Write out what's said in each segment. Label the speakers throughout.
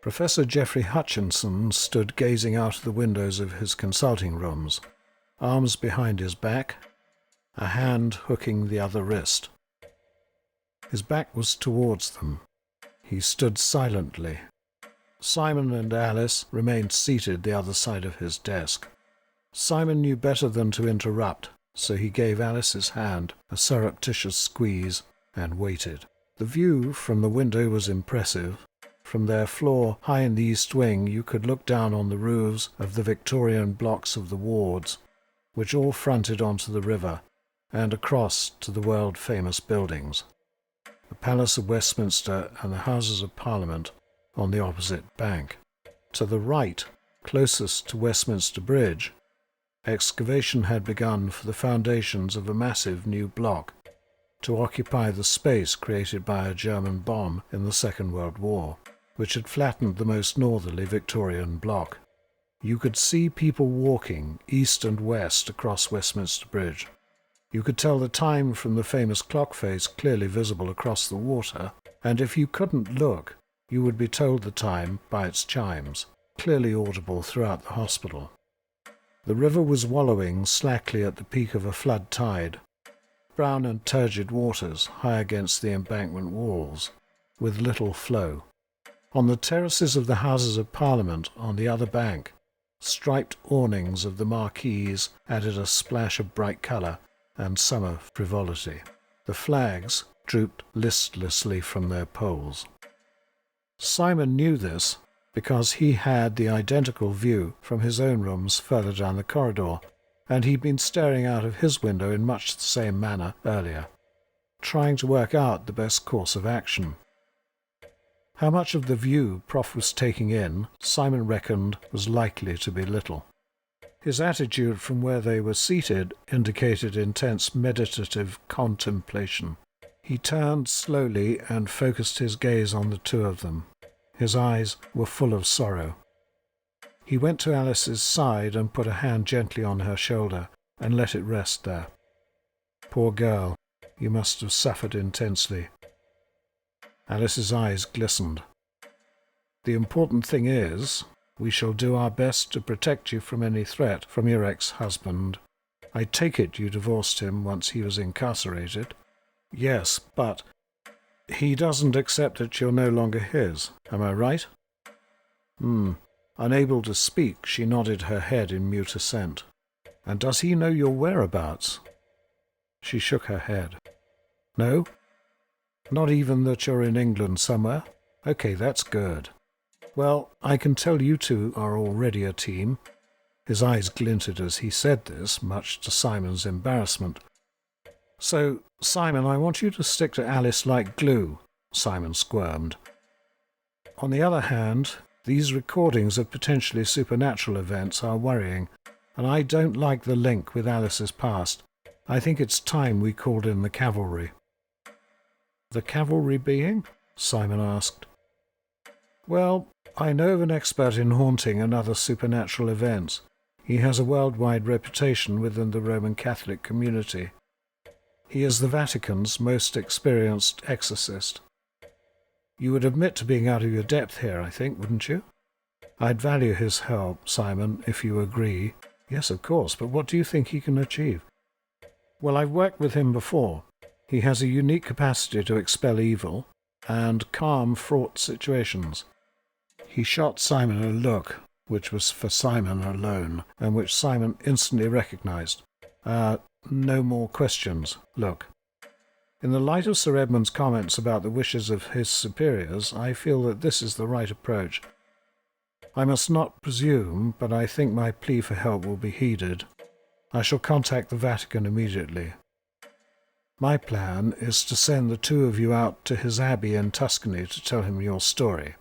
Speaker 1: Professor Geoffrey Hutchinson stood gazing out of the windows of his consulting rooms, arms behind his back, a hand hooking the other wrist. His back was towards them. He stood silently. Simon and Alice remained seated the other side of his desk. Simon knew better than to interrupt, so he gave Alice's hand a surreptitious squeeze and waited. The view from the window was impressive. From their floor, high in the east wing, you could look down on the roofs of the Victorian blocks of the wards, which all fronted onto the river, and across to the world-famous buildings, the Palace of Westminster and the Houses of Parliament on the opposite bank. To the right, closest to Westminster Bridge, excavation had begun for the foundations of a massive new block to occupy the space created by a German bomb in the Second World War, which had flattened the most northerly Victorian block. You could see people walking east and west across Westminster Bridge. You could tell the time from the famous clock face clearly visible across the water, and if you couldn't look, you would be told the time by its chimes, clearly audible throughout the hospital. The river was wallowing slackly at the peak of a flood tide, brown and turgid waters high against the embankment walls, with little flow. On the terraces of the Houses of Parliament on the other bank, striped awnings of the marquees added a splash of bright colour and summer frivolity. The flags drooped listlessly from their poles. Simon knew this because he had the identical view from his own rooms further down the corridor, and he'd been staring out of his window in much the same manner earlier, trying to work out the best course of action. How much of the view Prof was taking in, Simon reckoned, was likely to be little. His attitude from where they were seated indicated intense meditative contemplation. He turned slowly and focused his gaze on the two of them. His eyes were full of sorrow. He went to Alice's side and put a hand gently on her shoulder and let it rest there. Poor girl, you must have suffered intensely. Alice's eyes glistened. The important thing is, we shall do our best to protect you from any threat from your ex-husband. I take it you divorced him once he was incarcerated. Yes, but he doesn't accept that you're no longer his. Am I right? Unable to speak, she nodded her head in mute assent. And does he know your whereabouts? She shook her head. No? Not even that you're in England somewhere? Okay, that's good. Well, I can tell you two are already a team. His eyes glinted as he said this, much to Simon's embarrassment. So, Simon, I want you to stick to Alice like glue, Simon squirmed. On the other hand, these recordings of potentially supernatural events are worrying, and I don't like the link with Alice's past. I think it's time we called in the cavalry. The cavalry being? Simon asked. Well, I know of an expert in haunting and other supernatural events. He has a worldwide reputation within the Roman Catholic community. He is the Vatican's most experienced exorcist. You would admit to being out of your depth here, I think, wouldn't you? I'd value his help, Simon, if you agree. Yes, of course, but what do you think he can achieve? Well, I've worked with him before. He has a unique capacity to expel evil and calm fraught situations. He shot Simon a look, which was for Simon alone, and which Simon instantly recognized. No more questions. Look. In the light of Sir Edmund's comments about the wishes of his superiors, I feel that this is the right approach. I must not presume, but I think my plea for help will be heeded. I shall contact the Vatican immediately. My plan is to send the two of you out to his abbey in Tuscany to tell him your story.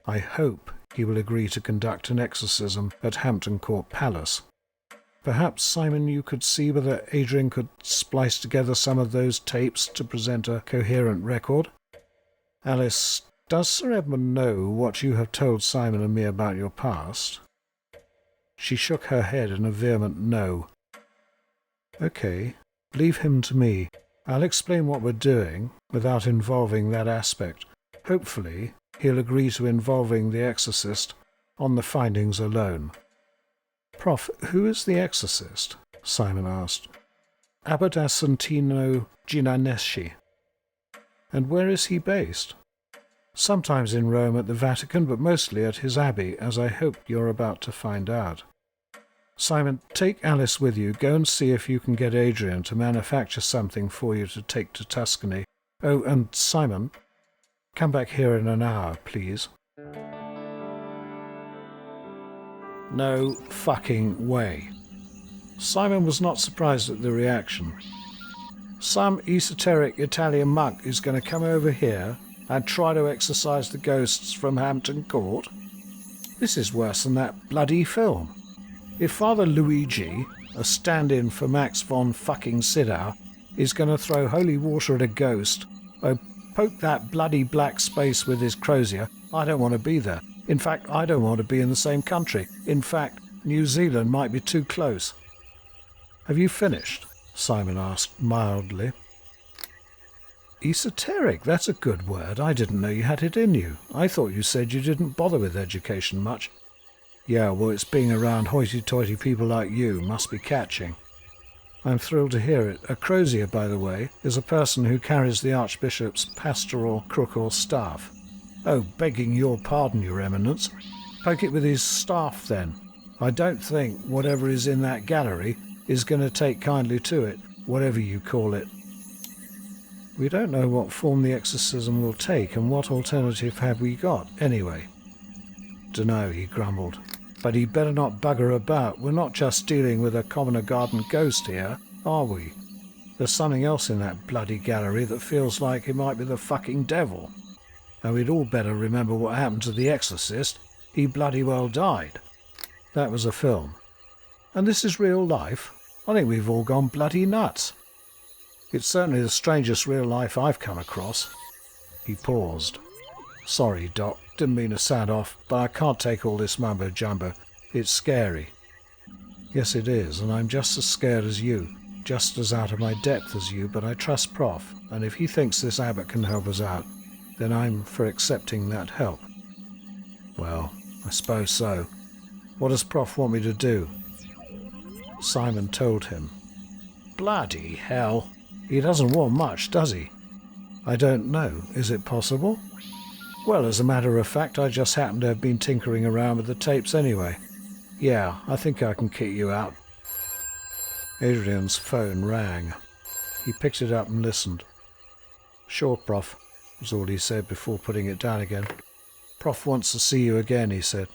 Speaker 1: I hope he will agree to conduct an exorcism at Hampton Court Palace. Perhaps, Simon, you could see whether Adrian could splice together some of those tapes to present a coherent record. Alice, does Sir Edmund know what you have told Simon and me about your past? She shook her head in a vehement no. Okay, leave him to me. I'll explain what we're doing without involving that aspect. Hopefully, he'll agree to involving the exorcist on the findings alone. Prof, who is the exorcist? Simon asked. Abbot Asentino Ginaneschi. And where is he based? Sometimes in Rome at the Vatican, but mostly at his abbey, as I hope you're about to find out. Simon, take Alice with you. Go and see if you can get Adrian to manufacture something for you to take to Tuscany. Oh, and Simon, come back here in an hour, please. No fucking way. Simon was not surprised at the reaction. Some esoteric Italian monk is going to come over here and try to exorcise the ghosts from Hampton Court? This is worse than that bloody film. If Father Luigi, a stand-in for Max von fucking Sydow, is going to throw holy water at a ghost or poke that bloody black space with his crozier, I don't want to be there. In fact, I don't want to be in the same country. In fact, New Zealand might be too close. Have you finished? Simon asked mildly. Esoteric, that's a good word. I didn't know you had it in you. I thought you said you didn't bother with education much. Yeah, well, it's being around hoity-toity people like you must be catching. I'm thrilled to hear it. A crozier, by the way, is a person who carries the Archbishop's pastoral crook or staff. Oh, begging your pardon, Your Eminence. Poke it with his staff, then. I don't think whatever is in that gallery is going to take kindly to it, whatever you call it. We don't know what form the exorcism will take, and what alternative have we got, anyway? Dunno, he grumbled. But he'd better not bugger about. We're not just dealing with a commoner garden ghost here, are we? There's something else in that bloody gallery that feels like it might be the fucking devil. And we'd all better remember what happened to the exorcist. He bloody well died. That was a film. And this is real life? I think we've all gone bloody nuts. It's certainly the strangest real life I've come across. He paused. Sorry, Doc, didn't mean to sound off, but I can't take all this mumbo-jumbo. It's scary. Yes, it is, and I'm just as scared as you, just as out of my depth as you, but I trust Prof, and if he thinks this abbot can help us out, then I'm for accepting that help. Well, I suppose so. What does Prof want me to do? Simon told him. Bloody hell. He doesn't want much, does he? I don't know. Is it possible? Well, as a matter of fact, I just happen to have been tinkering around with the tapes anyway. Yeah, I think I can kick you out. Adrian's phone rang. He picked it up and listened. Sure, Prof, was all he said before putting it down again. Prof wants to see you again, he said,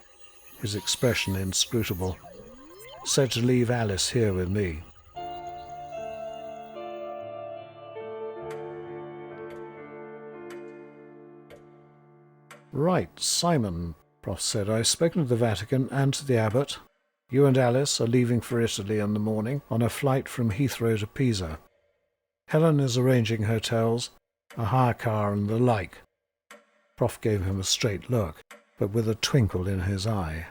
Speaker 1: his expression inscrutable. Said to leave Alice here with me. Right, Simon, Prof said. I've spoken to the Vatican and to the abbot. You and Alice are leaving for Italy in the morning on a flight from Heathrow to Pisa. Helen is arranging hotels, a hire car and the like. Prof gave him a straight look, but with a twinkle in his eye.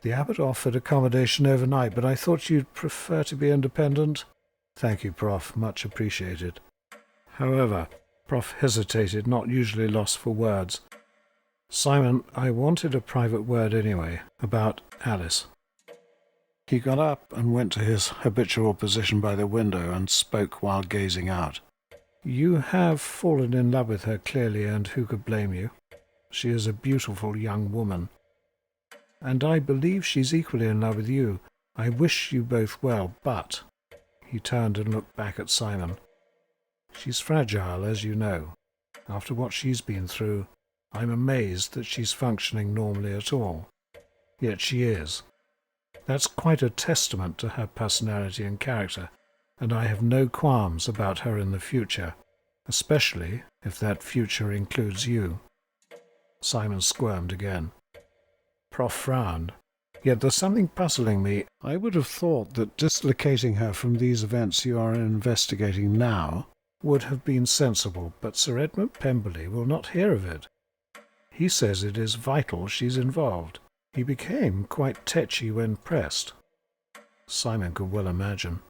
Speaker 1: The abbot offered accommodation overnight, but I thought you'd prefer to be independent. Thank you, Prof. Much appreciated. However, Prof hesitated, not usually lost for words. Simon, I wanted a private word anyway, about Alice. He got up and went to his habitual position by the window and spoke while gazing out. You have fallen in love with her clearly, and who could blame you? She is a beautiful young woman. And I believe she's equally in love with you. I wish you both well, but... He turned and looked back at Simon. She's fragile, as you know. After what she's been through, I'm amazed that she's functioning normally at all. Yet she is. That's quite a testament to her personality and character, and I have no qualms about her in the future, especially if that future includes you. Simon squirmed again. Prof frowned. Yet there's something puzzling me. I would have thought that dislocating her from these events you are investigating now would have been sensible, but Sir Edmund Pemberley will not hear of it. He says it is vital she's involved. He became quite tetchy when pressed. Simon could well imagine.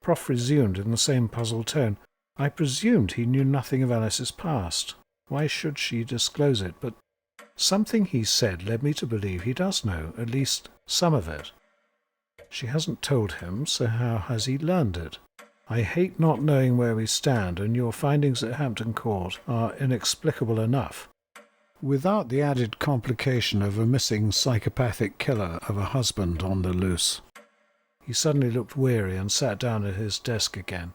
Speaker 1: Prof resumed in the same puzzled tone. I presumed he knew nothing of Alice's past. Why should she disclose it? But something he said led me to believe he does know, at least some of it. She hasn't told him, so how has he learned it? I hate not knowing where we stand, and your findings at Hampton Court are inexplicable enough. Without the added complication of a missing psychopathic killer of a husband on the loose. He suddenly looked weary and sat down at his desk again.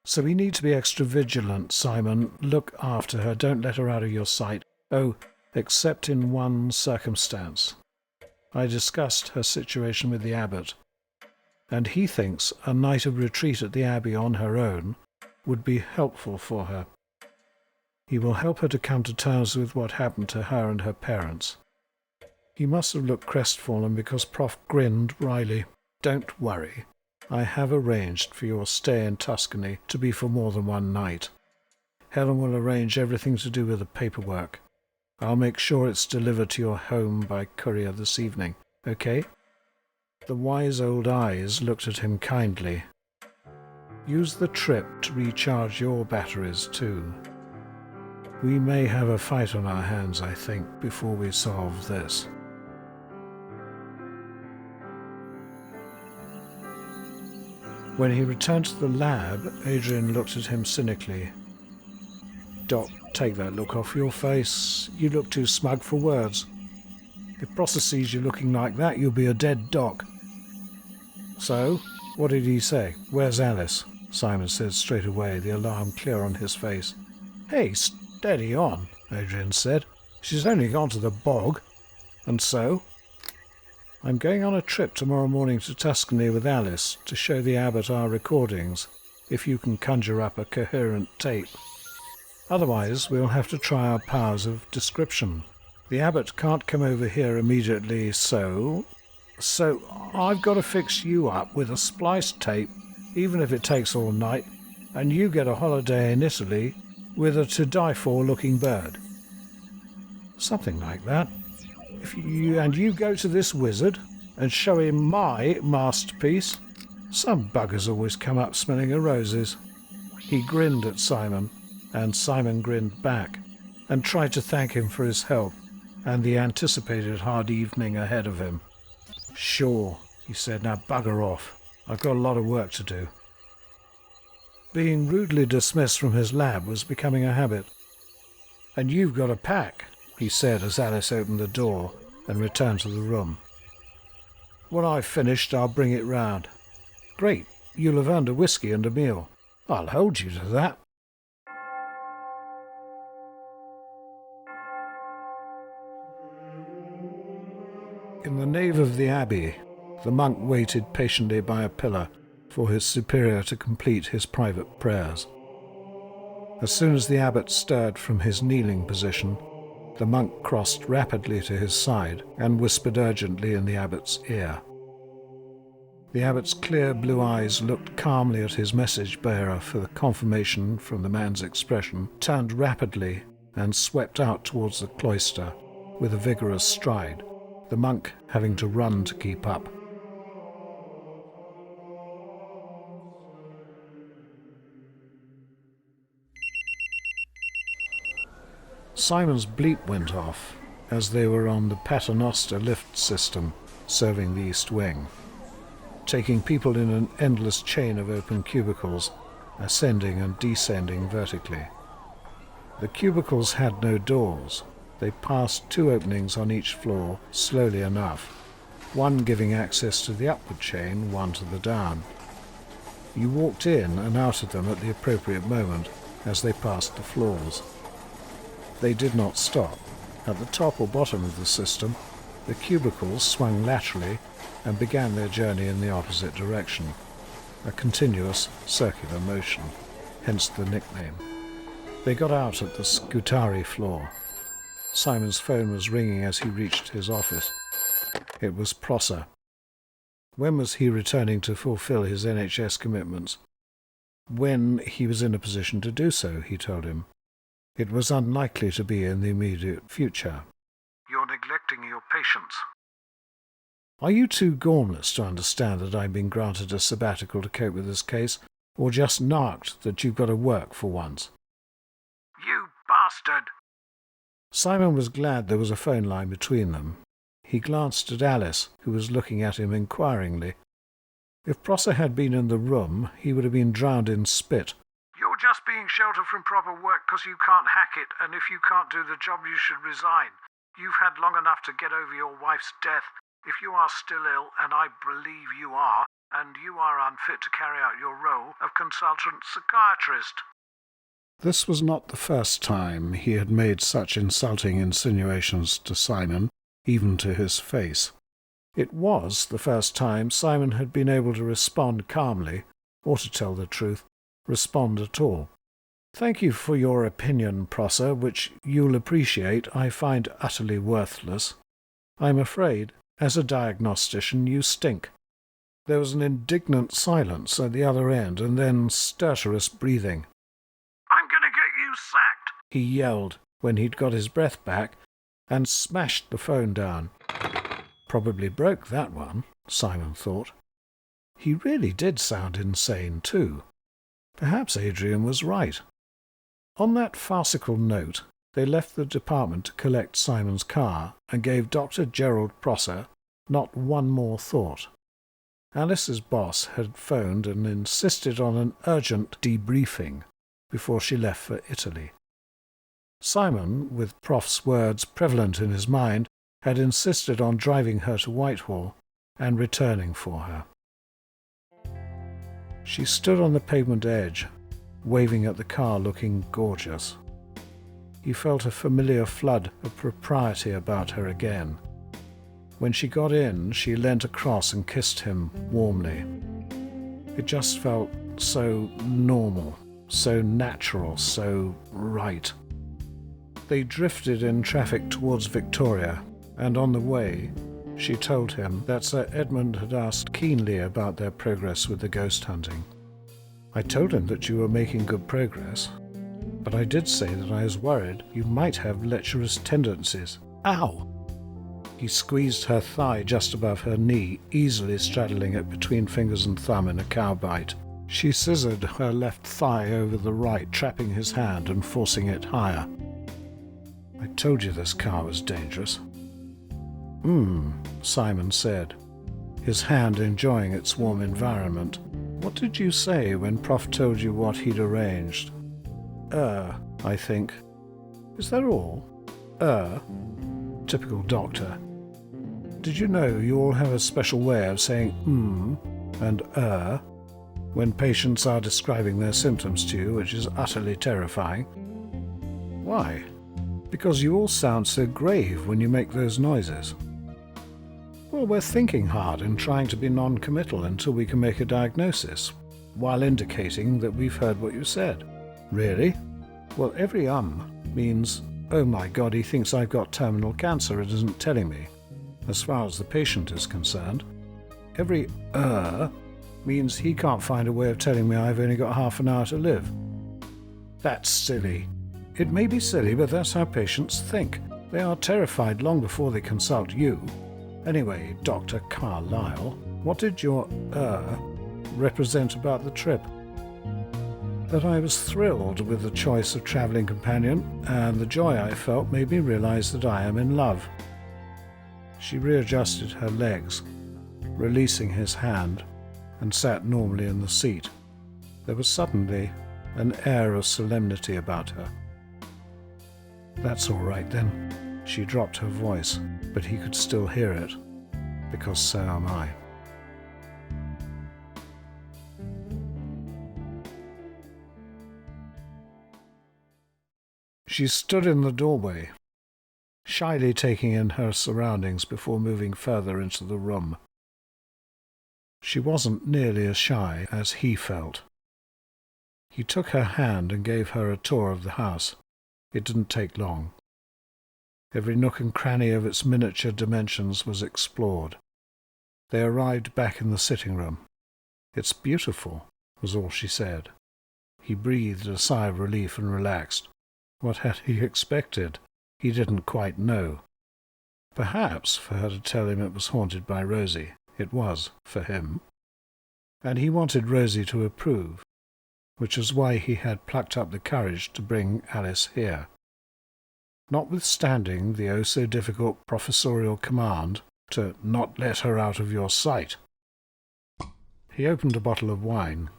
Speaker 1: So we need to be extra vigilant, Simon. Look after her. Don't let her out of your sight. Oh, except in one circumstance. I discussed her situation with the abbot, and he thinks a night of retreat at the abbey on her own would be helpful for her. He will help her to come to terms with what happened to her and her parents. He must have looked crestfallen because Prof grinned wryly. Don't worry. I have arranged for your stay in Tuscany to be for more than one night. Helen will arrange everything to do with the paperwork. I'll make sure it's delivered to your home by courier this evening, okay? The wise old eyes looked at him kindly. Use the trip to recharge your batteries too. We may have a fight on our hands, I think, before we solve this. When he returned to the lab, Adrian looked at him cynically. Doc, take that look off your face. You look too smug for words. If Prosser sees you looking like that, you'll be a dead doc. So, what did he say? Where's Alice? Simon said straight away, the alarm clear on his face. Hey, steady on, Adrian said. She's only gone to the bog. And so? I'm going on a trip tomorrow morning to Tuscany with Alice to show the abbot our recordings, if you can conjure up a coherent tape. Otherwise, we'll have to try our powers of description. The abbot can't come over here immediately, so I've got to fix you up with a spliced tape, even if it takes all night, and you get a holiday in Italy with a to-die-for looking bird. Something like that. You go to this wizard and show him my masterpiece. Some buggers always come up smelling of roses. He grinned at Simon, and Simon grinned back, and tried to thank him for his help and the anticipated hard evening ahead of him. Sure, he said, now bugger off. I've got a lot of work to do. Being rudely dismissed from his lab was becoming a habit. And you've got to pack, he said as Alice opened the door and returned to the room. When I've finished, I'll bring it round. Great, you'll have earned a whiskey and a meal. I'll hold you to that. In the nave of the abbey, the monk waited patiently by a pillar for his superior to complete his private prayers. As soon as the abbot stirred from his kneeling position, the monk crossed rapidly to his side and whispered urgently in the abbot's ear. The abbot's clear blue eyes looked calmly at his message bearer for the confirmation from the man's expression, turned rapidly and swept out towards the cloister with a vigorous stride, the monk having to run to keep up. Simon's bleep went off as they were on the Paternoster lift system serving the East Wing, taking people in an endless chain of open cubicles, ascending and descending vertically. The cubicles had no doors. They passed 2 openings on each floor slowly enough, one giving access to the upward chain, one to the down. You walked in and out of them at the appropriate moment as they passed the floors. They did not stop. At the top or bottom of the system, the cubicles swung laterally and began their journey in the opposite direction, a continuous circular motion, hence the nickname. They got out at the Scutari floor. Simon's phone was ringing as he reached his office. It was Prosser. When was he returning to fulfill his NHS commitments? When he was in a position to do so, he told him. It was unlikely to be in the immediate future. You're neglecting your patients. Are you too gormless to understand that I've been granted a sabbatical to cope with this case, or just narked that you've got to work for once? You bastard!
Speaker 2: bastard!
Speaker 1: Simon was glad there was a phone line between them. He glanced at Alice, who was looking at him inquiringly. If Prosser had been in the room, he would have been drowned in spit.
Speaker 2: You're just being sheltered from proper work because you can't hack it, and if you can't do the job, you should resign. You've had long enough to get over your wife's death. If you are still ill, and I believe you are, and you are unfit to carry out your role of consultant psychiatrist.
Speaker 1: This was not the first time he had made such insulting insinuations to Simon, even to his face. It was the first time Simon had been able to respond calmly, or to tell the truth, respond at all. Thank you for your opinion, Prosser, which you'll appreciate I find utterly worthless. I'm afraid, as a diagnostician, you stink. There was an indignant silence at the other end, and then stertorous breathing.
Speaker 2: I'm going to get you sacked,
Speaker 1: he yelled when he'd got his breath back, and smashed the phone down. Probably broke that one, Simon thought. He really did sound insane, too. Perhaps Adrian was right. On that farcical note, they left the department to collect Simon's car and gave Dr. Gerald Prosser not one more thought. Alice's boss had phoned and insisted on an urgent debriefing before she left for Italy. Simon, with Prof's words prevalent in his mind, had insisted on driving her to Whitehall and returning for her. She stood on the pavement edge, waving at the car, looking gorgeous. He felt a familiar flood of propriety about her again. When she got in, she leant across and kissed him warmly. It just felt so normal, so natural, so right. They drifted in traffic towards Victoria, and on the way, she told him that Sir Edmund had asked keenly about their progress with the ghost hunting. I told him that you were making good progress, but I did say that I was worried you might have lecherous tendencies. Ow! He squeezed her thigh just above her knee, easily straddling it between fingers and thumb in a cow bite. She scissored her left thigh over the right, trapping his hand and forcing it higher. I told you this car was dangerous. Simon said, his hand enjoying its warm environment. What did you say when Prof told you what he'd arranged? I think. Is that all? Typical doctor. Did you know you all have a special way of saying and when patients are describing their symptoms to you, which is utterly terrifying? Why? Because you all sound so grave when you make those noises. Well, we're thinking hard and trying to be non-committal until we can make a diagnosis, while indicating that we've heard what you said. Really? Well, every means, oh my God, he thinks I've got terminal cancer and isn't telling me, as far as the patient is concerned. Every means he can't find a way of telling me I've only got half an hour to live. That's silly. It may be silly, but that's how patients think. They are terrified long before they consult you. Anyway, Dr. Carlyle, what did your represent about the trip? That I was thrilled with the choice of travelling companion, and the joy I felt made me realize that I am in love. She readjusted her legs, releasing his hand, and sat normally in the seat. There was suddenly an air of solemnity about her. That's all right then. She dropped her voice, but he could still hear it, because so am I. She stood in the doorway, shyly taking in her surroundings before moving further into the room. She wasn't nearly as shy as he felt. He took her hand and gave her a tour of the house. It didn't take long. Every nook and cranny of its miniature dimensions was explored. They arrived back in the sitting room. "It's beautiful," was all she said. He breathed a sigh of relief and relaxed. What had he expected? He didn't quite know. Perhaps for her to tell him it was haunted by Rosie. It was, for him. And he wanted Rosie to approve, which was why he had plucked up the courage to bring Alice here. notwithstanding the oh-so-difficult professorial command to not let her out of your sight. He opened a bottle of wine.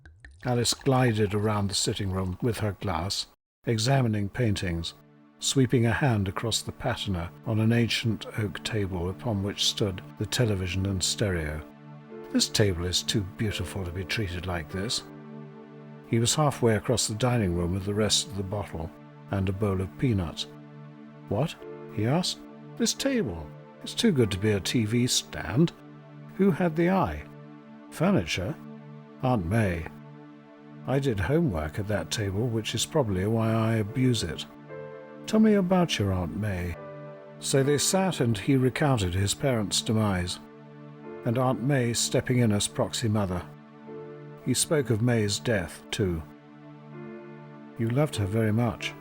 Speaker 1: Alice glided around the sitting room with her glass, examining paintings, sweeping a hand across the patina on an ancient oak table upon which stood the television and stereo. This table is too beautiful to be treated like this. He was halfway across the dining room with the rest of the bottle and a bowl of peanuts. What? He asked. This table. It's too good to be a TV stand. Who had the eye? Furniture? Aunt May. I did homework at that table, which is probably why I abuse it. Tell me about your Aunt May. So they sat and he recounted his parents' demise, and Aunt May stepping in as proxy mother. He spoke of May's death, too. You loved her very much.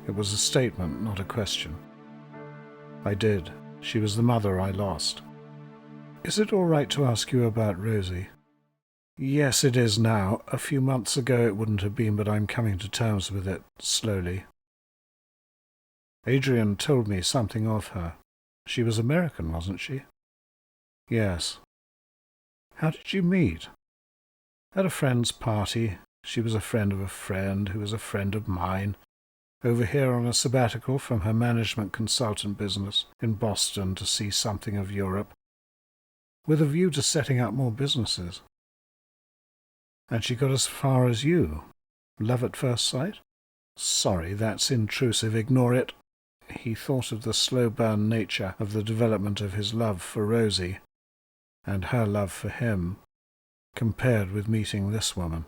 Speaker 1: It was a statement, not a question. I did. She was the mother I lost. Is it all right to ask you about Rosie? Yes, it is now. A few months ago it wouldn't have been, but I'm coming to terms with it, slowly. Adrian told me something of her. She was American, wasn't she? Yes. How did you meet? At a friend's party. She was a friend of a friend who was a friend of mine, over here on a sabbatical from her management consultant business in Boston to see something of Europe, with a view to setting up more businesses. And she got as far as you. Love at first sight? Sorry, that's intrusive. Ignore it. He thought of the slow-burn nature of the development of his love for Rosie, and her love for him, compared with meeting this woman.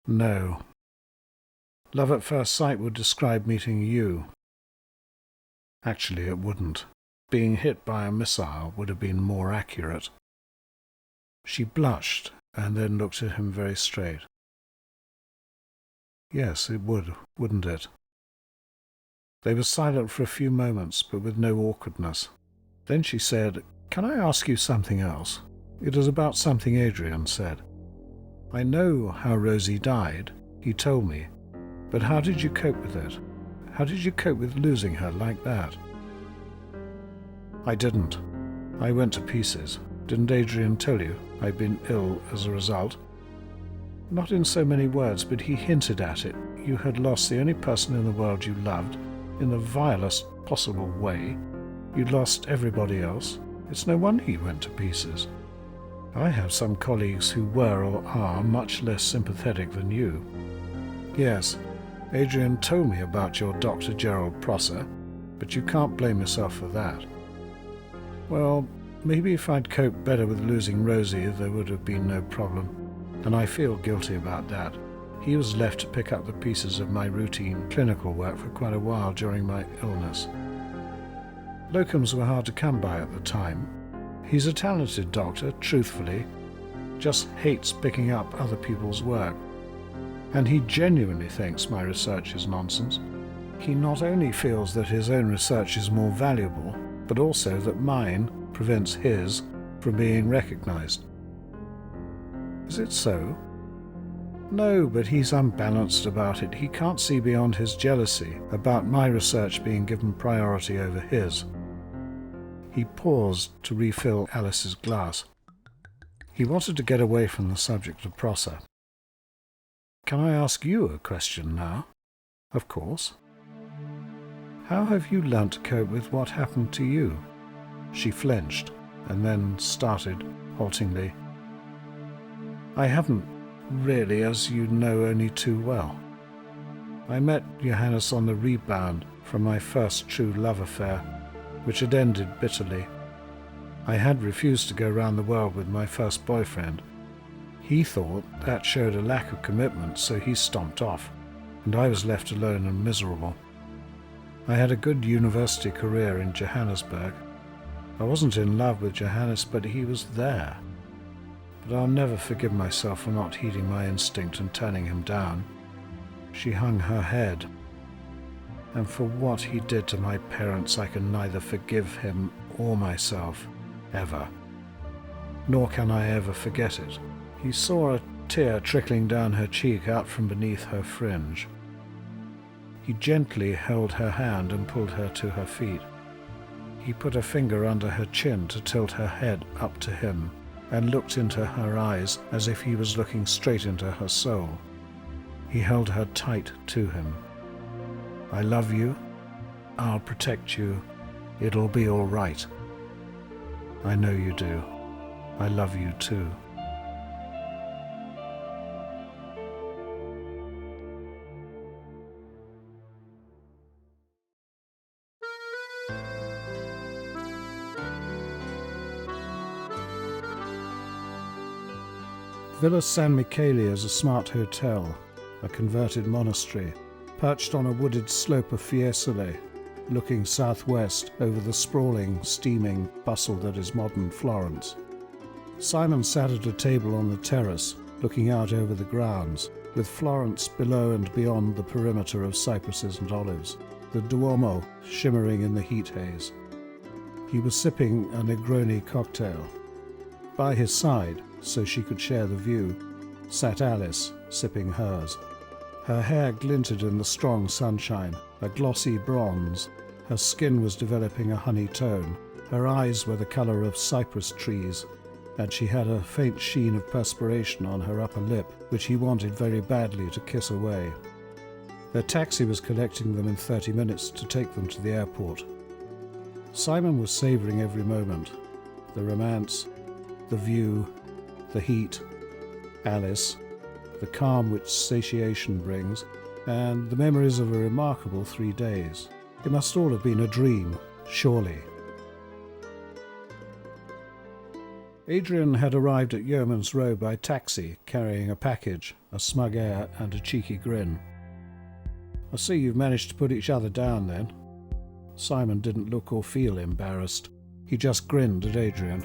Speaker 1: No. Love at first sight would describe meeting you. Actually, it wouldn't. Being hit by a missile would have been more accurate. She blushed and then looked at him very straight. Yes, it would, wouldn't it? They were silent for a few moments, but with no awkwardness. Then she said, Can I ask you something else? It is about something Adrian said. I know how Rosie died, he told me, but how did you cope with it? How did you cope with losing her like that? I didn't. I went to pieces. Didn't Adrian tell you I'd been ill as a result? Not in so many words, but he hinted at it. You had lost the only person in the world you loved, in the vilest possible way. You'd lost everybody else. It's no wonder you went to pieces. I have some colleagues who were or are much less sympathetic than you. Yes, Adrian told me about your Dr. Gerald Prosser, but you can't blame yourself for that. Well, maybe if I'd coped better with losing Rosie, there would have been no problem, and I feel guilty about that. He was left to pick up the pieces of my routine clinical work for quite a while during my illness. Locums were hard to come by at the time. He's a talented doctor, truthfully, just hates picking up other people's work. And he genuinely thinks my research is nonsense. He not only feels that his own research is more valuable, but also that mine prevents his from being recognized. Is it so? No, but he's unbalanced about it. He can't see beyond his jealousy about my research being given priority over his. He paused to refill Alice's glass. He wanted to get away from the subject of Prosser. Can I ask you a question now? Of course. How have you learnt to cope with what happened to you? She flinched, and then started, haltingly. I haven't really, as you know only too well. I met Johannes on the rebound from my first true love affair, which had ended bitterly. I had refused to go round the world with my first boyfriend. He thought that showed a lack of commitment, so he stomped off, and I was left alone and miserable. I had a good university career in Johannesburg. I wasn't in love with Johannes, but he was there. But I'll never forgive myself for not heeding my instinct and turning him down. She hung her head. And for what he did to my parents, I can neither forgive him or myself, ever. Nor can I ever forget it. He saw a tear trickling down her cheek out from beneath her fringe. He gently held her hand and pulled her to her feet. He put a finger under her chin to tilt her head up to him, and looked into her eyes as if he was looking straight into her soul. He held her tight to him. "I love you. I'll protect you. It'll be all right. I know you do. I love you too." Villa San Michele is a smart hotel, a converted monastery, perched on a wooded slope of Fiesole, looking southwest over the sprawling, steaming bustle that is modern Florence. Simon sat at a table on the terrace, looking out over the grounds, with Florence below and beyond the perimeter of cypresses and olives, the Duomo shimmering in the heat haze. He was sipping a Negroni cocktail. By his side, so she could share the view, sat Alice, sipping hers. Her hair glinted in the strong sunshine, a glossy bronze. Her skin was developing a honey tone. Her eyes were the colour of cypress trees, and she had a faint sheen of perspiration on her upper lip, which he wanted very badly to kiss away. Their taxi was collecting them in 30 minutes to take them to the airport. Simon was savouring every moment. The romance, the view, the heat, Alice, the calm which satiation brings, and the memories of a remarkable 3 days. It must all have been a dream, surely. Adrian had arrived at Yeoman's Row by taxi, carrying a package, a smug air and a cheeky grin. "I see you've managed to put each other down then." Simon didn't look or feel embarrassed. He just grinned at Adrian.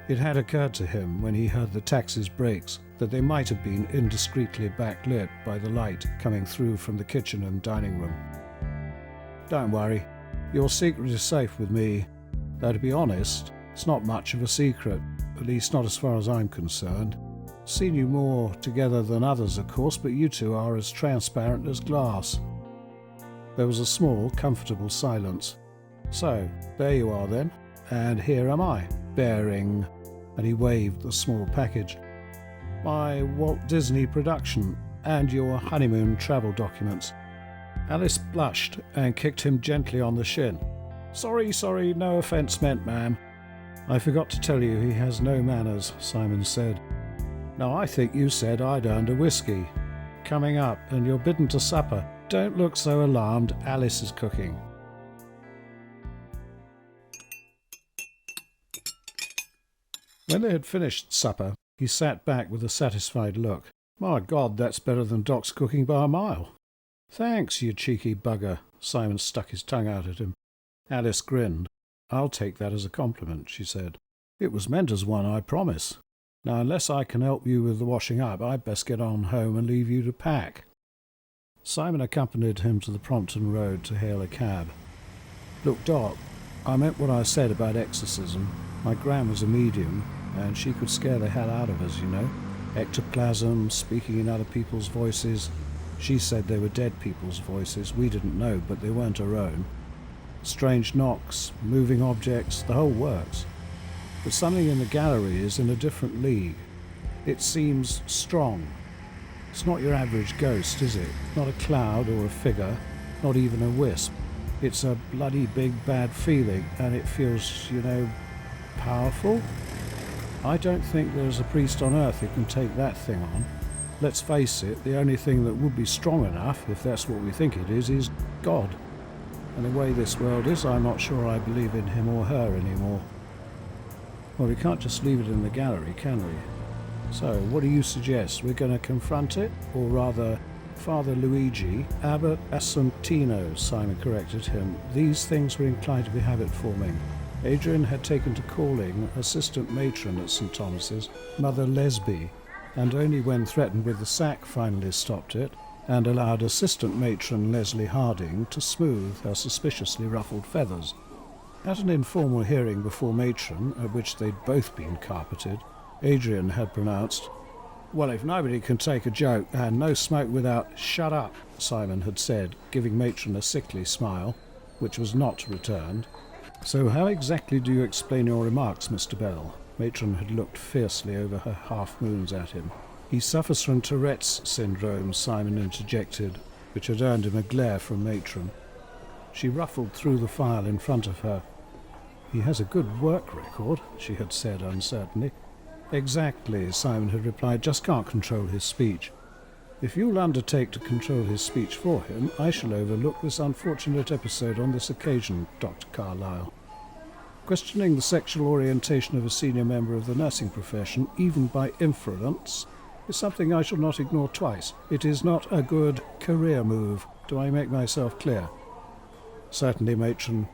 Speaker 1: It had occurred to him when he heard the taxi's brakes that they might have been indiscreetly backlit by the light coming through from the kitchen and dining room. "Don't worry, your secret is safe with me. Though to be honest, it's not much of a secret, at least not as far as I'm concerned. Seen you more together than others, of course, but you two are as transparent as glass." There was a small, comfortable silence. "So, there you are then, and here am I, bearing," and he waved the small package, "my Walt Disney production and your honeymoon travel documents." Alice blushed and kicked him gently on the shin. Sorry, no offence meant, ma'am." "I forgot to tell you he has no manners," Simon said. "No, I think you said I'd earned a whiskey. Coming up, and you're bidden to supper. Don't look so alarmed, Alice is cooking." When they had finished supper, he sat back with a satisfied look. "My God, that's better than Doc's cooking by a mile." "Thanks, you cheeky bugger." Simon stuck his tongue out at him. Alice grinned. "I'll take that as a compliment," she said. "It was meant as one, I promise. Now, unless I can help you with the washing up, I'd best get on home and leave you to pack." Simon accompanied him to the Prompton Road to hail a cab. "Look, Doc, I meant what I said about exorcism. My gran was a medium, and she could scare the hell out of us, you know. Ectoplasm, speaking in other people's voices. She said they were dead people's voices. We didn't know, but they weren't her own. Strange knocks, moving objects, the whole works. But something in the gallery is in a different league. It seems strong. It's not your average ghost, is it? Not a cloud or a figure, not even a wisp. It's a bloody big bad feeling, and it feels, powerful. I don't think there's a priest on earth who can take that thing on. Let's face it, the only thing that would be strong enough, if that's what we think it is God. And the way this world is, I'm not sure I believe in him or her anymore." "Well, we can't just leave it in the gallery, can we? So, what do you suggest? We're going to confront it? Or rather, Father Luigi, Abbot Assuntino," Simon corrected him. "These things were inclined to be habit-forming." Adrian had taken to calling assistant matron at St. Thomas's Mother Lesby, and only when threatened with the sack finally stopped it, and allowed assistant matron Leslie Harding to smooth her suspiciously ruffled feathers. At an informal hearing before matron, at which they'd both been carpeted, Adrian had pronounced, Well, if nobody can take a joke, and no smoke without "shut up," Simon had said, giving Matron a sickly smile, which was not returned. So how exactly do you explain your remarks, Mr. Bell? Matron had looked fiercely over her half-moons at him. He suffers from Tourette's syndrome, Simon interjected, which had earned him a glare from Matron. She ruffled through the file in front of her. He has a good work record, she had said uncertainly. Exactly, Simon had replied, just can't control his speech. If you'll undertake to control his speech for him, I shall overlook this unfortunate episode on this occasion, Dr. Carlyle. Questioning the sexual orientation of a senior member of the nursing profession, even by inference, is something I shall not ignore twice. It is not a good career move. Do I make myself clear? Certainly, Matron.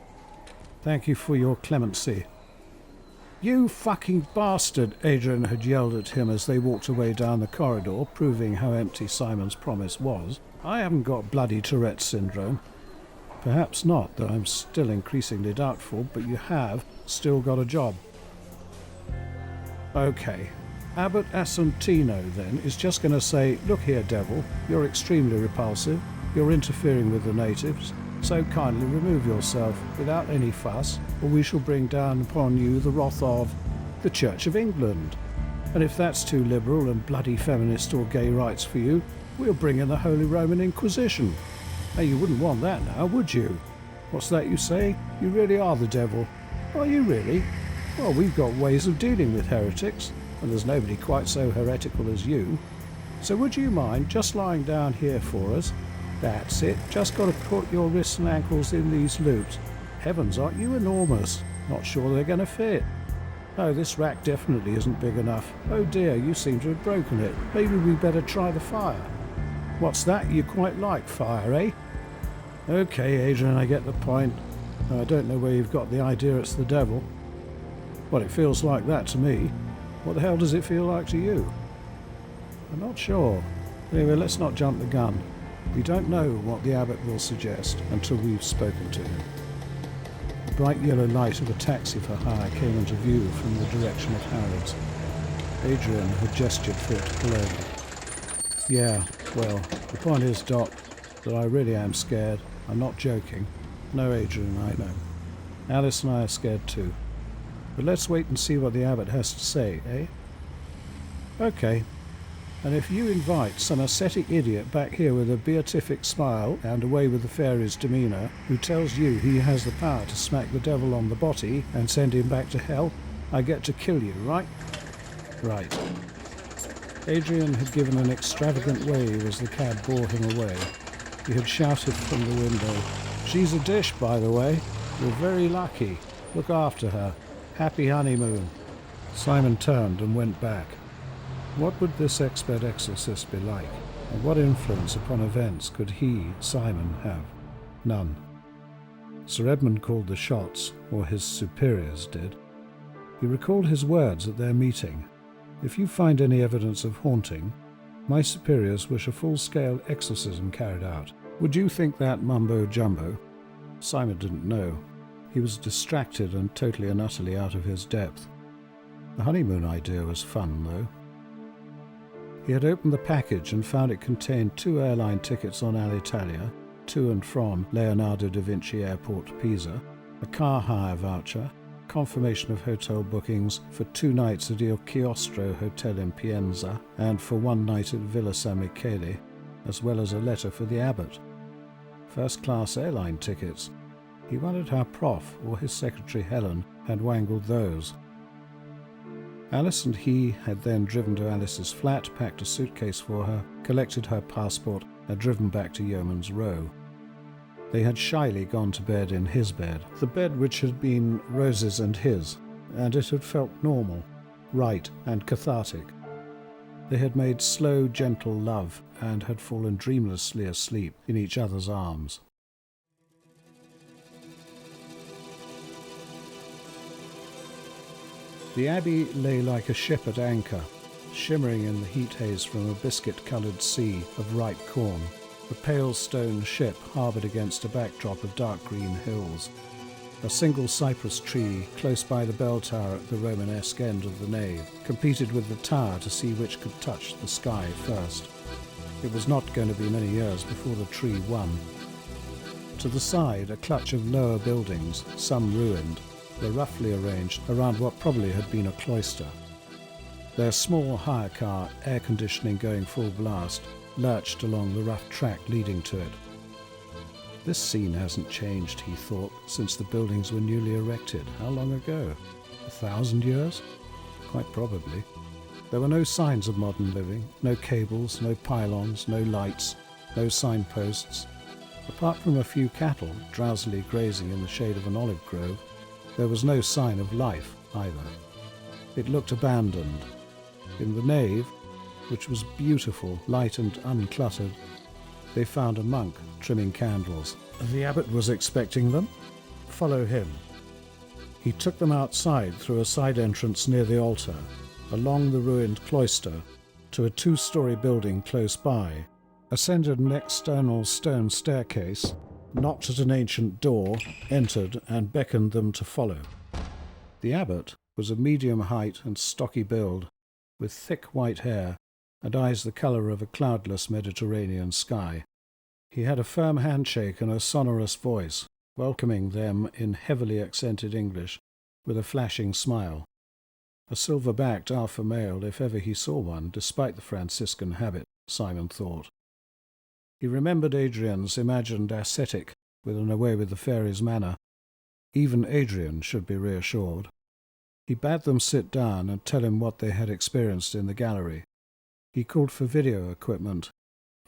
Speaker 1: Thank you for your clemency. You fucking bastard, Adrian had yelled at him as they walked away down the corridor, proving how empty Simon's promise was. I haven't got bloody Tourette's syndrome. Perhaps not, though I'm still increasingly doubtful, but you have still got a job. Okay. Abbot Assuntino, then, is just going to say, look here, devil, you're extremely repulsive, you're interfering with the natives, so kindly remove yourself without any fuss, or we shall bring down upon you the wrath of the Church of England. And if that's too liberal and bloody feminist or gay rights for you, we'll bring in the Holy Roman Inquisition. Hey, you wouldn't want that now, would you? What's that you say? You really are the devil. Are you really? Well, we've got ways of dealing with heretics, and there's nobody quite so heretical as you. So would you mind just lying down here for us? That's it, just got to put your wrists and ankles in these loops. Heavens, aren't you enormous? Not sure they're going to fit. No, this rack definitely isn't big enough. Oh dear, you seem to have broken it. Maybe we better try the fire. What's that? You quite like fire, eh? Okay, Adrian, I get the point. I don't know where you've got the idea it's the devil. Well, it feels like that to me. What the hell does it feel like to you? I'm not sure. Anyway, let's not jump the gun. We don't know what the abbot will suggest until we've spoken to him. The bright yellow light of a taxi for hire came into view from the direction of Harrods. Adrian had gestured for it to pull over. Yeah, well, the point is, Doc, that I really am scared. I'm not joking. No, Adrian, I know. Alice and I are scared too. But let's wait and see what the abbot has to say, eh? Okay. And if you invite some ascetic idiot back here with a beatific smile and away with the fairy's demeanour, who tells you he has the power to smack the devil on the body and send him back to hell, I get to kill you, right? Right. Adrian had given an extravagant wave as the cab bore him away. He had shouted from the window, "She's a dish, by the way. You're very lucky. Look after her. Happy honeymoon." Simon turned and went back. What would this expert exorcist be like? And what influence upon events could he, Simon, have? None. Sir Edmund called the shots, or his superiors did. He recalled his words at their meeting. If you find any evidence of haunting, my superiors wish a full-scale exorcism carried out. Would you think that mumbo-jumbo? Simon didn't know. He was distracted and totally and utterly out of his depth. The honeymoon idea was fun, though. He had opened the package and found it contained 2 airline tickets on Alitalia, to and from Leonardo da Vinci Airport, Pisa, a car hire voucher, confirmation of hotel bookings for 2 nights at Il Chiostro Hotel in Pienza and for 1 night at Villa San Michele, as well as a letter for the abbot. First-class airline tickets. He wondered how Prof or his secretary Helen had wangled those. Alice and he had then driven to Alice's flat, packed a suitcase for her, collected her passport, and driven back to Yeoman's Row. They had shyly gone to bed in his bed, the bed which had been Rose's and his, and it had felt normal, right, and cathartic. They had made slow, gentle love, and had fallen dreamlessly asleep in each other's arms. The abbey lay like a ship at anchor, shimmering in the heat haze from a biscuit-coloured sea of ripe corn, a pale stone ship harboured against a backdrop of dark green hills. A single cypress tree close by the bell tower at the Romanesque end of the nave competed with the tower to see which could touch the sky first. It was not going to be many years before the tree won. To the side, a clutch of lower buildings, some ruined, were roughly arranged around what probably had been a cloister. Their small hire car, air conditioning going full blast, lurched along the rough track leading to it. This scene hasn't changed, he thought, since the buildings were newly erected. How long ago? 1,000 years? Quite probably. There were no signs of modern living, no cables, no pylons, no lights, no signposts. Apart from a few cattle drowsily grazing in the shade of an olive grove, there was no sign of life either. It looked abandoned. In the nave, which was beautiful, light and uncluttered, they found a monk trimming candles. The abbot was expecting them. Follow him. He took them outside through a side entrance near the altar, along the ruined cloister, to a 2-story building close by, ascended an external stone staircase, knocked at an ancient door, entered, and beckoned them to follow. The abbot was of medium height and stocky build, with thick white hair and eyes the colour of a cloudless Mediterranean sky. He had a firm handshake and a sonorous voice, welcoming them in heavily accented English, with a flashing smile. A silver-backed alpha male, if ever he saw one, despite the Franciscan habit, Simon thought. He remembered Adrian's imagined ascetic with an away with the fairies manner. Even Adrian should be reassured. He bade them sit down and tell him what they had experienced in the gallery. He called for video equipment.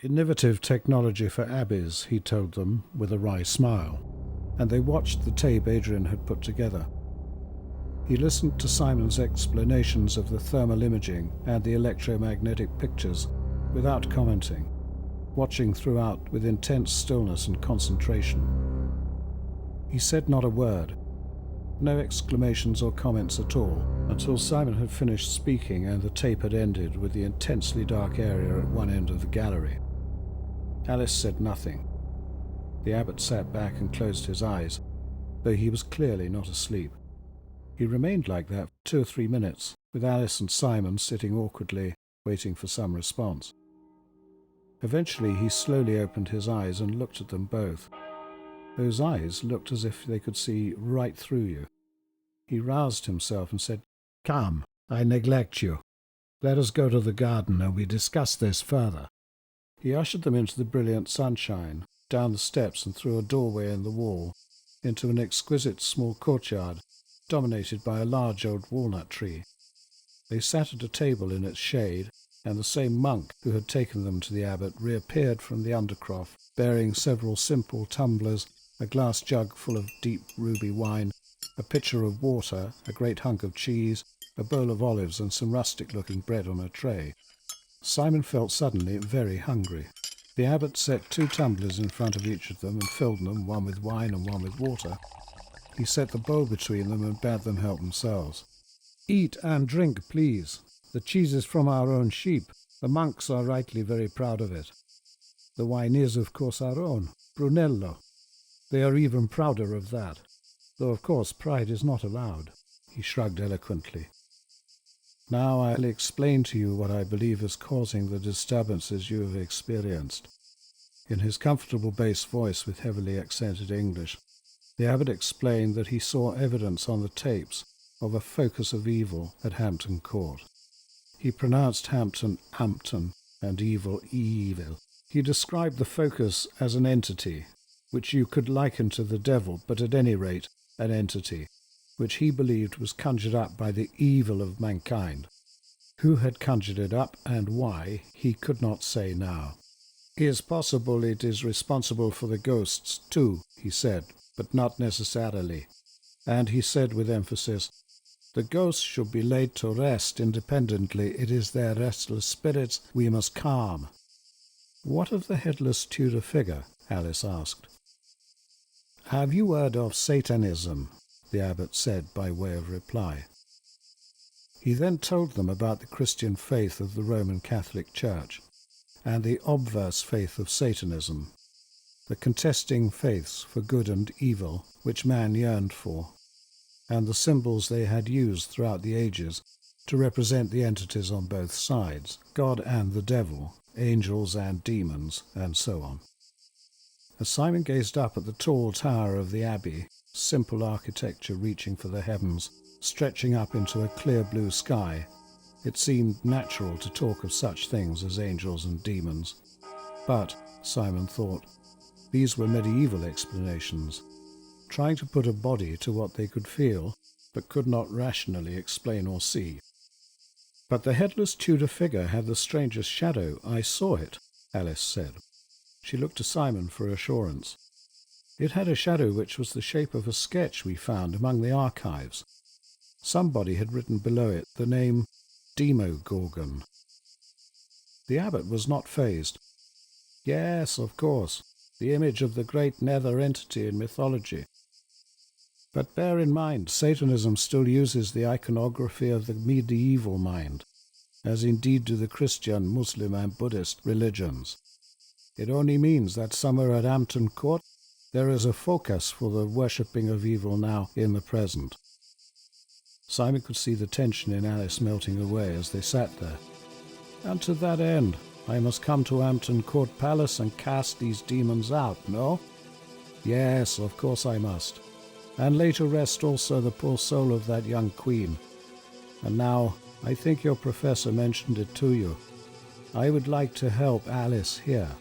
Speaker 1: Innovative technology for abbeys, he told them, with a wry smile, and they watched the tape Adrian had put together. He listened to Simon's explanations of the thermal imaging and the electromagnetic pictures without commenting, watching throughout with intense stillness and concentration. He said not a word, no exclamations or comments at all, until Simon had finished speaking and the tape had ended with the intensely dark area at one end of the gallery. Alice said nothing. The abbot sat back and closed his eyes, though he was clearly not asleep. He remained like that for 2 or 3 minutes, with Alice and Simon sitting awkwardly, waiting for some response. Eventually he slowly opened his eyes and looked at them both. Those eyes looked as if they could see right through you. He roused himself and said, "Come, I neglect you. Let us go to the garden and we discuss this further." He ushered them into the brilliant sunshine, down the steps and through a doorway in the wall, into an exquisite small courtyard, dominated by a large old walnut tree. They sat at a table in its shade, and the same monk who had taken them to the abbot reappeared from the undercroft, bearing several simple tumblers, a glass jug full of deep ruby wine, a pitcher of water, a great hunk of cheese, a bowl of olives, and some rustic-looking bread on a tray. Simon felt suddenly very hungry. The abbot set 2 tumblers in front of each of them and filled them, one with wine and one with water. He set the bowl between them and bade them help themselves. "Eat and drink, please. The cheese is from our own sheep. The monks are rightly very proud of it. The wine is, of course, our own, Brunello. They are even prouder of that, though, of course, pride is not allowed." He shrugged eloquently. "Now I'll explain to you what I believe is causing the disturbances you have experienced." In his comfortable bass voice with heavily accented English, the abbot explained that he saw evidence on the tapes of a focus of evil at Hampton Court. He pronounced Hampton Ampton and evil evil. He described the focus as an entity, which you could liken to the devil, but at any rate an entity, which he believed was conjured up by the evil of mankind. Who had conjured it up and why, he could not say now. "It is possible it is responsible for the ghosts too," he said, "but not necessarily." And he said with emphasis, "The ghosts should be laid to rest independently. It is their restless spirits we must calm." "What of the headless Tudor figure?" Alice asked. "Have you heard of Satanism?" the abbot said by way of reply. He then told them about the Christian faith of the Roman Catholic Church and the obverse faith of Satanism. the contesting faiths for good and evil which man yearned for, and the symbols they had used throughout the ages to represent the entities on both sides, God and the devil, angels and demons, and so on. As Simon gazed up at the tall tower of the abbey, simple architecture reaching for the heavens, stretching up into a clear blue sky, it seemed natural to talk of such things as angels and demons. But, Simon thought, these were medieval explanations, trying to put a body to what they could feel, but could not rationally explain or see. "But the headless Tudor figure had the strangest shadow. I saw it," Alice said. She looked to Simon for assurance. "It had a shadow which was the shape of a sketch we found among the archives. Somebody had written below it the name Demogorgon." The abbot was not fazed. "Yes, of course, the image of the great nether entity in mythology. But bear in mind, Satanism still uses the iconography of the medieval mind, as indeed do the Christian, Muslim, and Buddhist religions. It only means that somewhere at Hampton Court there is a focus for the worshipping of evil now in the present." Simon could see the tension in Alice melting away as they sat there. "And to that end, I must come to Hampton Court Palace and cast these demons out, no?" "Yes, of course I must. And lay to rest also the poor soul of that young queen. And now, I think your professor mentioned it to you. I would like to help Alice here.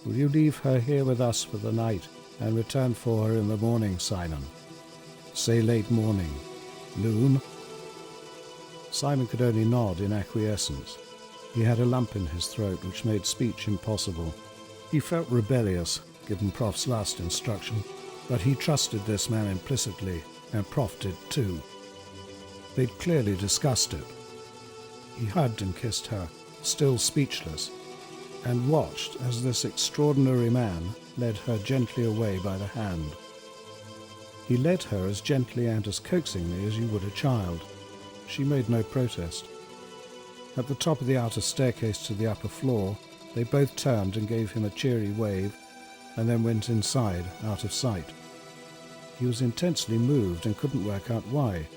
Speaker 1: Will you leave her here with us for the night and return for her in the morning, Simon? Say late morning. Noon?" Simon could only nod in acquiescence. He had a lump in his throat which made speech impossible. He felt rebellious, given Prof's last instruction, but he trusted this man implicitly, and Prof did too. They'd clearly discussed it. He hugged and kissed her, still speechless, and watched as this extraordinary man led her gently away by the hand. He led her as gently and as coaxingly as you would a child. She made no protest. At the top of the outer staircase to the upper floor, they both turned and gave him a cheery wave, and then went inside, out of sight. He was intensely moved and couldn't work out why.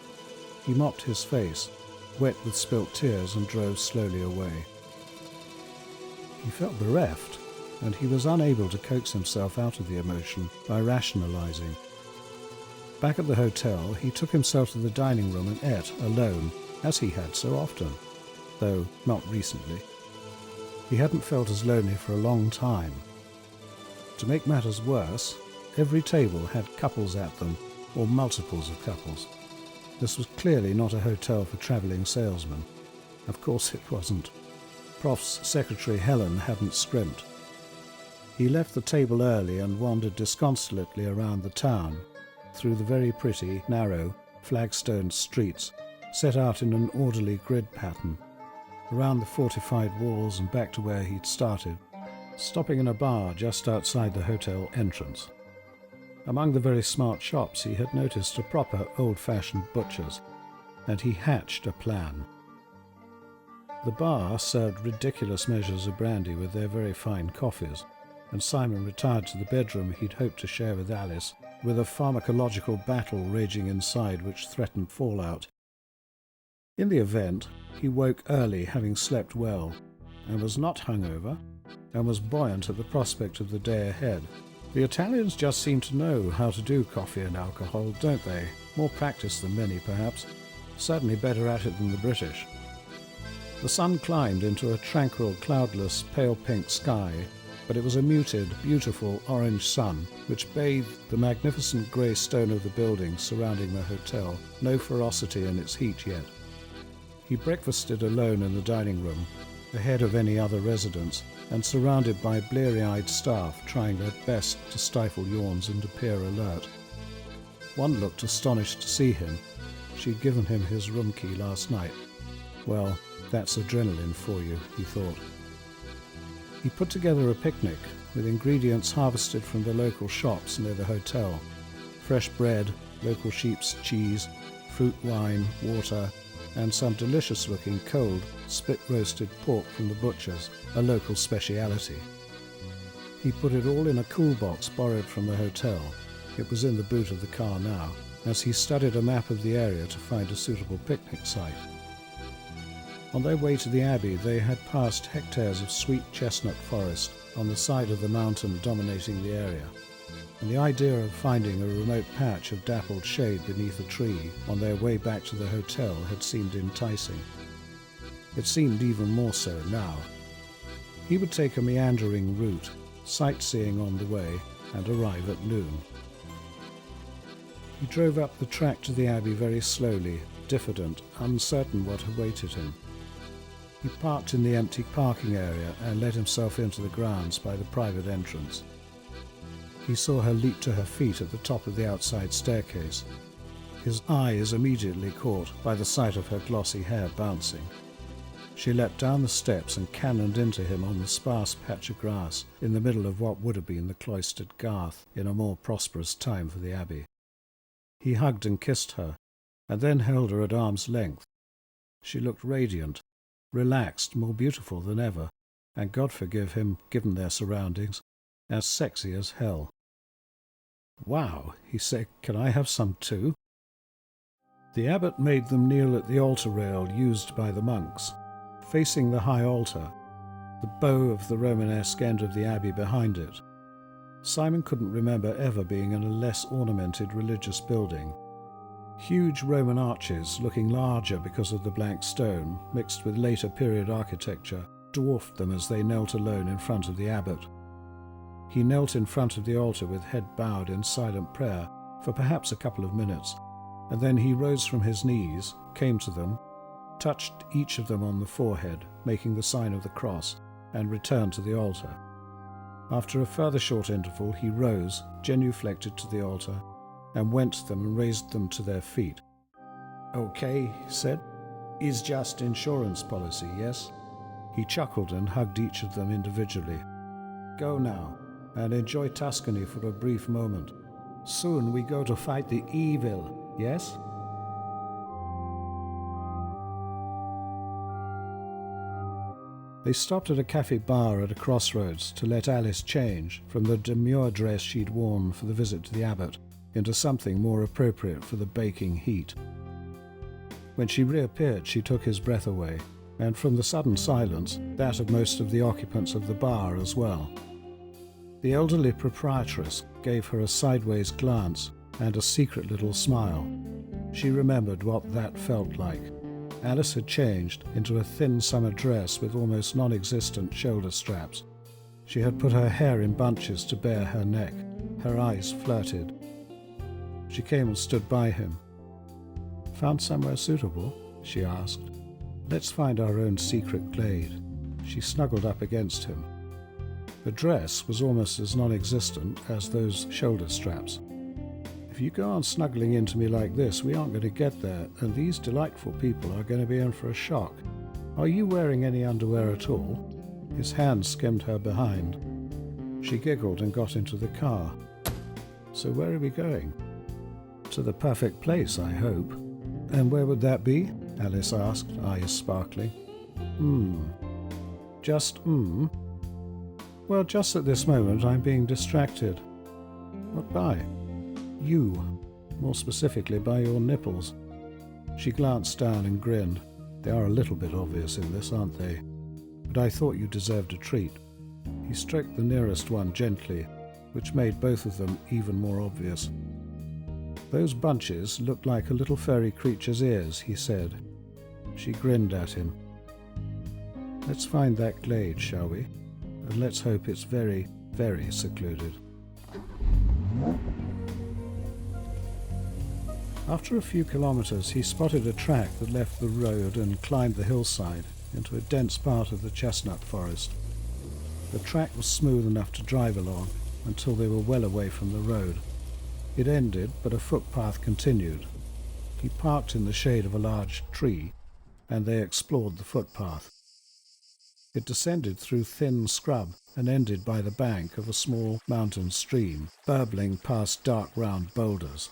Speaker 1: He mopped his face, wet with spilt tears, and drove slowly away. He felt bereft, and he was unable to coax himself out of the emotion by rationalizing. Back at the hotel, he took himself to the dining room and ate alone, as he had so often, though not recently. He hadn't felt as lonely for a long time. To make matters worse, every table had couples at them, or multiples of couples. This was clearly not a hotel for travelling salesmen. Of course it wasn't. Prof's secretary Helen hadn't scrimped. He left the table early and wandered disconsolately around the town, through the very pretty, narrow, flagstoned streets, set out in an orderly grid pattern, around the fortified walls and back to where he'd started, stopping in a bar just outside the hotel entrance. Among the very smart shops he had noticed a proper old-fashioned butcher's, and he hatched a plan. The bar served ridiculous measures of brandy with their very fine coffees, and Simon retired to the bedroom he'd hoped to share with Alice, with a pharmacological battle raging inside which threatened fallout. In the event, he woke early, having slept well, and was not hungover, and was buoyant at the prospect of the day ahead. The Italians just seem to know how to do coffee and alcohol, don't they? More practice than many, perhaps. Certainly better at it than the British. The sun climbed into a tranquil, cloudless, pale pink sky, but it was a muted, beautiful orange sun which bathed the magnificent grey stone of the buildings surrounding the hotel, no ferocity in its heat yet. He breakfasted alone in the dining room, ahead of any other residents, and surrounded by bleary-eyed staff trying their best to stifle yawns and appear alert. One looked astonished to see him. She'd given him his room key last night. Well, that's adrenaline for you, he thought. He put together a picnic with ingredients harvested from the local shops near the hotel. Fresh bread, local sheep's cheese, fruit wine, water, and some delicious-looking cold, spit-roasted pork from the butcher's, a local speciality. He put it all in a cool box borrowed from the hotel. It was in the boot of the car now, as he studied a map of the area to find a suitable picnic site. On their way to the Abbey, they had passed hectares of sweet chestnut forest on the side of the mountain dominating the area, and the idea of finding a remote patch of dappled shade beneath a tree on their way back to the hotel had seemed enticing. It seemed even more so now. He would take a meandering route, sightseeing on the way, and arrive at noon. He drove up the track to the Abbey very slowly, diffident, uncertain what awaited him. He parked in the empty parking area and let himself into the grounds by the private entrance. He saw her leap to her feet at the top of the outside staircase. His eyes immediately caught by the sight of her glossy hair bouncing. She leapt down the steps and cannoned into him on the sparse patch of grass in the middle of what would have been the cloistered garth in a more prosperous time for the Abbey. He hugged and kissed her, and then held her at arm's length. She looked radiant, relaxed, more beautiful than ever, and God forgive him, given their surroundings, as sexy as hell. "Wow," he said, "can I have some too?" The abbot made them kneel at the altar rail used by the monks, facing the high altar, the bow of the Romanesque end of the abbey behind it. Simon couldn't remember ever being in a less ornamented religious building. Huge Roman arches, looking larger because of the blank stone, mixed with later period architecture, dwarfed them as they knelt alone in front of the abbot. He knelt in front of the altar with head bowed in silent prayer for perhaps a couple of minutes, and then he rose from his knees, came to them, touched each of them on the forehead, making the sign of the cross, and returned to the altar. After a further short interval, he rose, genuflected to the altar, and went to them and raised them to their feet. "Okay," he said. "Is just insurance policy, yes?" He chuckled and hugged each of them individually. "Go now, and enjoy Tuscany for a brief moment. Soon we go to fight the evil, yes?" They stopped at a cafe bar at a crossroads to let Alice change from the demure dress she'd worn for the visit to the abbot into something more appropriate for the baking heat. When she reappeared, she took his breath away, and from the sudden silence, that of most of the occupants of the bar as well. The elderly proprietress gave her a sideways glance and a secret little smile. She remembered what that felt like. Alice had changed into a thin summer dress with almost non-existent shoulder straps. She had put her hair in bunches to bare her neck. Her eyes flirted. She came and stood by him. "Found somewhere suitable?" she asked. "Let's find our own secret glade." She snuggled up against him. The dress was almost as non-existent as those shoulder straps. "If you go on snuggling into me like this, we aren't going to get there, and these delightful people are going to be in for a shock. Are you wearing any underwear at all?" His hand skimmed her behind. She giggled and got into the car. "So where are we going?" "To the perfect place, I hope." "And where would that be?" Alice asked, eyes sparkling. Well, just at this moment I'm being distracted." "What by?" "You. More specifically by your nipples." She glanced down and grinned. "They are a little bit obvious in this, aren't they? But I thought you deserved a treat." He stroked the nearest one gently, which made both of them even more obvious. "Those bunches looked like a little furry creature's ears," he said. She grinned at him. "Let's find that glade, shall we? And let's hope it's very, very secluded." After a few kilometers, he spotted a track that left the road and climbed the hillside into a dense part of the chestnut forest. The track was smooth enough to drive along until they were well away from the road. It ended, but a footpath continued. He parked in the shade of a large tree, and they explored the footpath. It descended through thin scrub and ended by the bank of a small mountain stream, burbling past dark round boulders.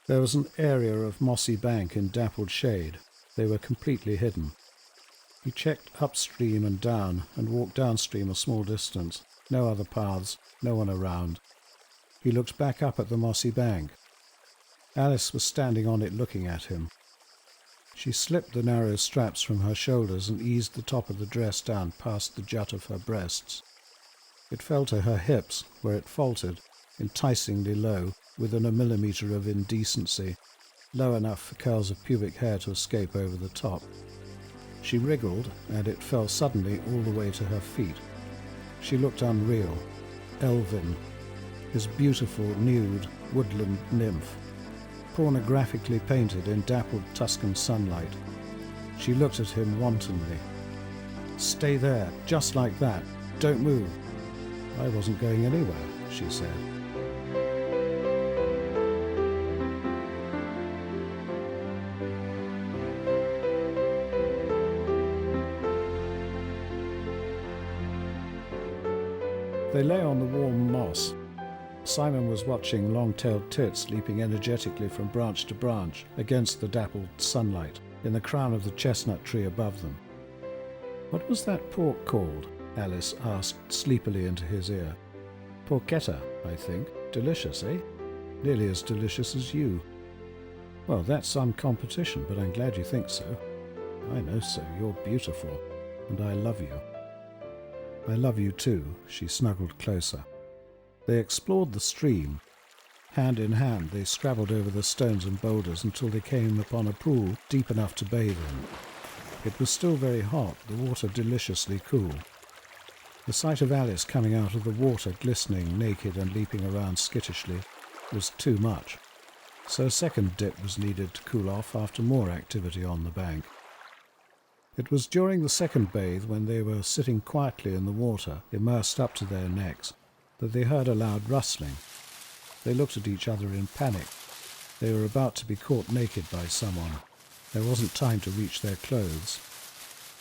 Speaker 1: There was an area of mossy bank in dappled shade. They were completely hidden. He checked upstream and down and walked downstream a small distance. No other paths, no one around. He looked back up at the mossy bank. Alice was standing on it looking at him. She slipped the narrow straps from her shoulders and eased the top of the dress down past the jut of her breasts. It fell to her hips, where it faltered, enticingly low, within a millimetre of indecency, low enough for curls of pubic hair to escape over the top. She wriggled, and it fell suddenly all the way to her feet. She looked unreal, elven, his beautiful, nude, woodland nymph, pornographically painted in dappled Tuscan sunlight. She looked at him wantonly. "Stay there, just like that. Don't move." "I wasn't going anywhere," she said. They lay on the warm moss. Simon was watching long-tailed tits leaping energetically from branch to branch against the dappled sunlight in the crown of the chestnut tree above them. "What was that pork called?" Alice asked sleepily into his ear. "Porchetta, I think. Delicious, eh? Nearly as delicious as you." "Well, that's some competition, but I'm glad you think so." "I know so. You're beautiful. And I love you." "I love you too." She snuggled closer. They explored the stream. Hand in hand, they scrabbled over the stones and boulders until they came upon a pool deep enough to bathe in. It was still very hot, the water deliciously cool. The sight of Alice coming out of the water, glistening, naked and leaping around skittishly, was too much. So a second dip was needed to cool off after more activity on the bank. It was during the second bathe, when they were sitting quietly in the water, immersed up to their necks, that they heard a loud rustling. They looked at each other in panic. They were about to be caught naked by someone. There wasn't time to reach their clothes.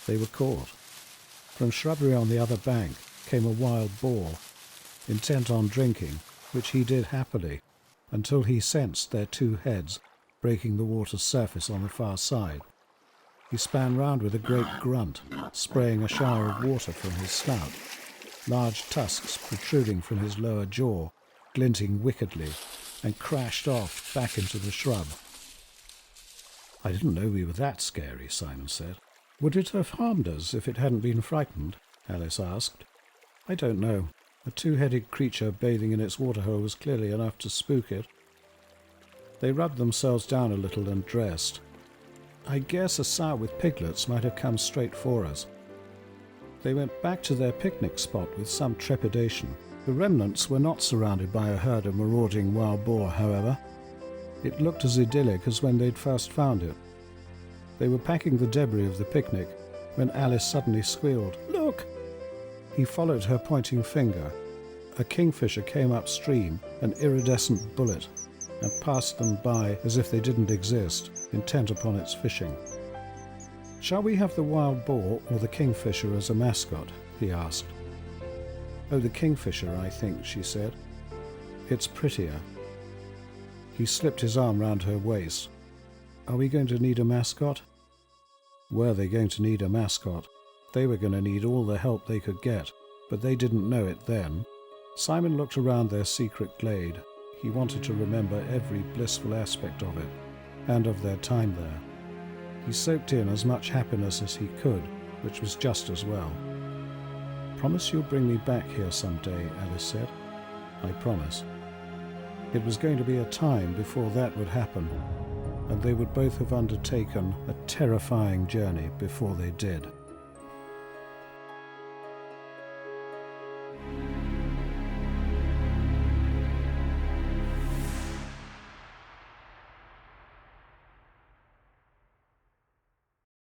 Speaker 1: They were caught. From shrubbery on the other bank came a wild boar, intent on drinking, which he did happily, until he sensed their two heads breaking the water's surface on the far side. He span round with a great grunt, spraying a shower of water from his snout, large tusks protruding from his lower jaw, glinting wickedly, and crashed off back into the shrub. "I didn't know we were that scary," Simon said. "Would it have harmed us if it hadn't been frightened?" Alice asked. "I don't know. A two-headed creature bathing in its waterhole was clearly enough to spook it." They rubbed themselves down a little and dressed. "I guess a sow with piglets might have come straight for us." They went back to their picnic spot with some trepidation. The remnants were not surrounded by a herd of marauding wild boar, however. It looked as idyllic as when they'd first found it. They were packing the debris of the picnic when Alice suddenly squealed, "Look!" He followed her pointing finger. A kingfisher came upstream, an iridescent bullet, and passed them by as if they didn't exist, intent upon its fishing. "Shall we have the wild boar or the kingfisher as a mascot?" he asked. "Oh, the kingfisher, I think," she said. "It's prettier." He slipped his arm round her waist. "Are we going to need a mascot?" Were they going to need a mascot? They were going to need all the help they could get, but they didn't know it then. Simon looked around their secret glade. He wanted to remember every blissful aspect of it, and of their time there. He soaked in as much happiness as he could, which was just as well. "Promise you'll bring me back here someday," Alice said. "I promise." It was going to be a time before that would happen, and they would both have undertaken a terrifying journey before they did.